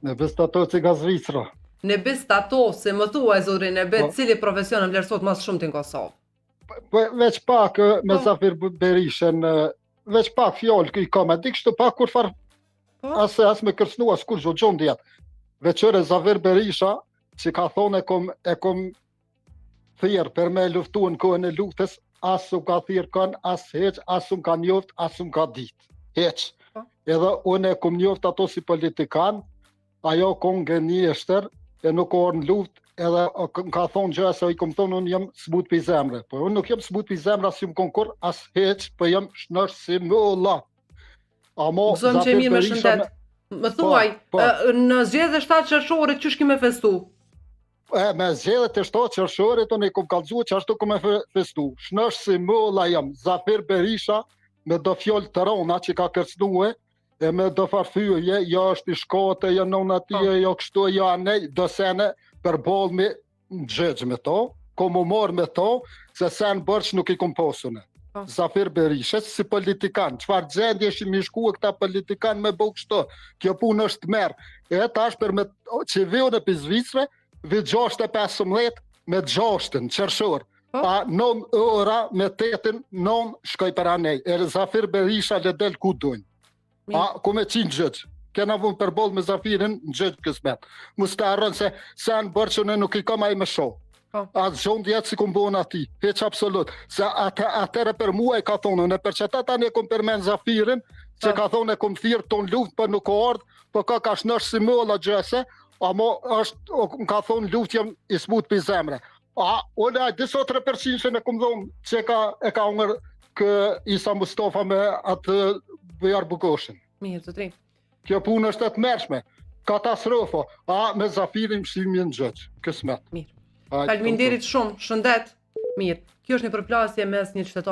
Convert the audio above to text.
Në Bestatocë nga Zvicra. Në Bestatocë, më thuaj zotrin e bet, cili profesion vlerësohet më shumë në Kosovë? Veç pak me Zafir Berishën, veç pak fjallë këj kam, e di kështu pak kur farë, as me kërsnu, as kur gjohën djetë. Veçore Zafir Berisha, që ka thonë e kom thirë për me luftu në kohën e luftës, as u ka thirë kanë, as heq, as u ka njoft, as u ka ditë. Heq. Edhe unë e kom njoft ato si politikan, ajo kon gënjeshtër, e nuk orë në luft, edhe ka thonë gjë se i kom thonë unë jam sbut për zemre. Po unë nuk jam sbut për zemre, as jam konkur, as heq, po jam shnosh si më Allah. Gëzëm që mirë me shëndet. Më thuaj, në zgjedhjet e 7 qershorit ç'është me festu? Me zgjedhjet e 7 qershorit unë i kom kallëzuar që ashtu kom me festu. Shnosh si më Allah jam. Zafir Berisha me do fjalë të rona që ka kërcnue, e me do farfyje, jo është i shkote, jo non atje, jo kështu, jo anej, do sene për bolë me gjëgjë me to, kom u morë me to, se sen bërç nuk i kom posune. Zafir Berisha, si politikan, qëfar gjendje ishim i shku e këta politikan me bëu kështu, kjo punë është merë. E tash për me që viu në Zvicre, vi 6:15 me 6 qershor. A 9 ora me 8 9 shkoj për anej. E Zafir Berisha le del ku dujnë. A ku me qinë gjëgjë. Kena vënë për bolë me Zafirin në gjëgjë kësmet. Mus të arrën se në bërqën e nuk i kam aj me shoh. A zhënë djetë si kom bënë ati. Heq absolut. Se atëre për mua i ka thonë, në për që ta tani e kom përmenë Zafirin, që ka thonë e kom thirë ton luft për nuk o ardhë, për ka shnosh si më la gjëse, a mo është, ka thonë luft jem i smut për zemre. A, unë a disot 3% që në kom dhonë që e ka ungër kë Isa Mustafa me atë Bëjar Bukoshin. Mirë, të tri. Kjo punë është të mërshme. Katastrofo. A, me Zafirin shimi në gjëgjë. Kësmet. Mirë. Faleminderit shumë. Shëndet. Mirë. Kjo është një përplasje mes një qytetar